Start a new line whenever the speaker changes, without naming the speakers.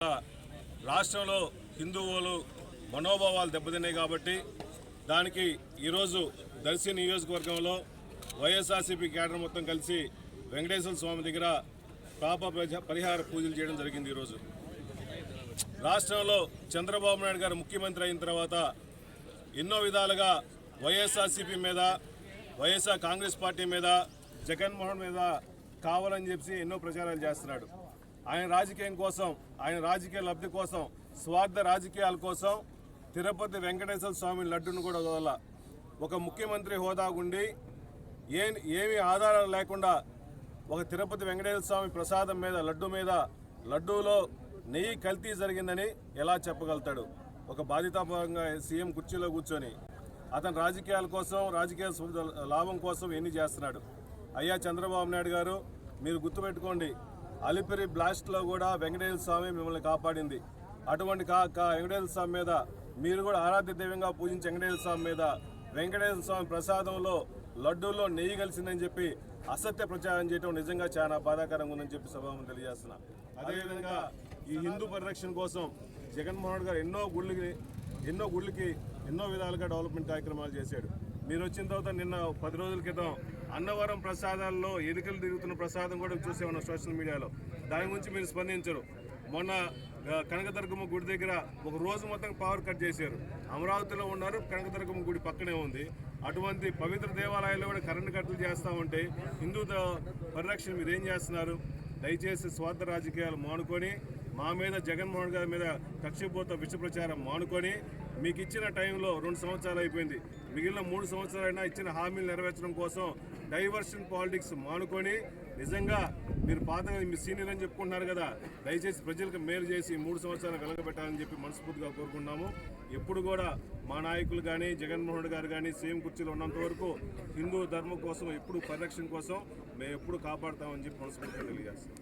రాష్ట్రంలో హిందువులు మనోభావాలు దెబ్బతిన్నాయి కాబట్టి దానికి ఈరోజు దర్శి నియోజకవర్గంలో వైఎస్ఆర్సీపీ కేడర్ మొత్తం కలిసి వెంకటేశ్వర స్వామి దగ్గర పాప పరిహార పూజలు చేయడం జరిగింది. ఈరోజు రాష్ట్రంలో చంద్రబాబు నాయుడు గారు ముఖ్యమంత్రి అయిన తర్వాత ఎన్నో విధాలుగా వైఎస్ఆర్సీపీ మీద, వైఎస్ఆర్ కాంగ్రెస్ పార్టీ మీద, జగన్మోహన్ మీద కావాలని చెప్పి ఎన్నో ప్రచారాలు చేస్తున్నాడు. ఆయన రాజకీయం కోసం, ఆయన రాజకీయ లబ్ధి కోసం, స్వార్థ రాజకీయాల కోసం తిరుపతి వెంకటేశ్వర స్వామి లడ్డును కూడా వదల ఒక ముఖ్యమంత్రి హోదా ఉండి ఏమీ ఆధారాలు లేకుండా ఒక తిరుపతి వెంకటేశ్వర స్వామి ప్రసాదం మీద, లడ్డూలో నెయ్యి కల్తీ జరిగిందని ఎలా చెప్పగలుగుతాడు? ఒక బాధితాపరంగా సీఎం కుర్చీలో కూర్చొని అతను రాజకీయాల కోసం, రాజకీయ లాభం కోసం ఎన్ని చేస్తున్నాడు. అయ్యా చంద్రబాబు నాయుడు గారు, మీరు గుర్తుపెట్టుకోండి, అలిపిరి బ్లాస్ట్లో కూడా వెంకటేశ్వర స్వామి మిమ్మల్ని కాపాడింది. అటువంటి వెంకటేశ్వర స్వామి మీద మీరు కూడా ఆరాధ్య దైవంగా పూజించే వెంకటేశ్వర స్వామి మీద వెంకటేశ్వర స్వామి ప్రసాదంలో లడ్డూల్లో నెయ్యి కలిసిందని చెప్పి అసత్య ప్రచారం చేయడం నిజంగా చాలా బాధాకరంగా ఉందని చెప్పి సభను తెలియజేస్తున్నా. అదేవిధంగా ఈ హిందూ పరిరక్షణ కోసం జగన్మోహన్ గారు ఎన్నో గుళ్ళకి ఎన్నో విధాలుగా డెవలప్మెంట్ కార్యక్రమాలు చేశాడు. మీరు వచ్చిన తర్వాత నిన్న 10 రోజుల క్రితం అన్నవరం ప్రసాదాల్లో ఎలుకలు తిరుగుతున్న ప్రసాదం కూడా చూసే ఉన్నాం సోషల్ మీడియాలో. దాని గురించి మీరు స్పందించరు. మొన్న కనకదుర్గమ్మ గుడి దగ్గర ఒక రోజు మొత్తం పవర్ కట్ చేశారు. అమరావతిలో ఉన్నారు, కనకదుర్గమ్మ గుడి పక్కనే ఉంది. అటువంటి పవిత్ర దేవాలయాల్లో కూడా కరెంటు కట్లు చేస్తూ ఉంటే హిందూ పరిరక్షణ మీరు ఏం చేస్తున్నారు? దయచేసి స్వార్థ రాజకీయాలు మానుకొని, మా మీద జగన్మోహన్ గారి మీద కక్షిపోత విష ప్రచారం మానుకొని, మీకు ఇచ్చిన టైంలో 2 సంవత్సరాలు అయిపోయింది, మిగిలిన 3 సంవత్సరాలైనా ఇచ్చిన హామీలు నెరవేర్చడం కోసం డైవర్షన్ పాలిటిక్స్ మానుకొని, నిజంగా మీరు మీ సీనియర్ అని చెప్పుకుంటున్నారు కదా, దయచేసి ప్రజలకు మేలు చేసి 3 సంవత్సరాలు వెలగబెట్టాలని చెప్పి మనస్ఫూర్తిగా కోరుకుంటున్నాము. ఎప్పుడు కూడా మా నాయకులు కానీ, జగన్మోహన్ గారు కానీ సీఎం కుర్చీలో ఉన్నంత వరకు హిందూ ధర్మం కోసం, ఎప్పుడు పరిరక్షణ కోసం మేము ఎప్పుడు కాపాడుతామని చెప్పి మనస్ఫూర్తిగా తెలియజేస్తాం.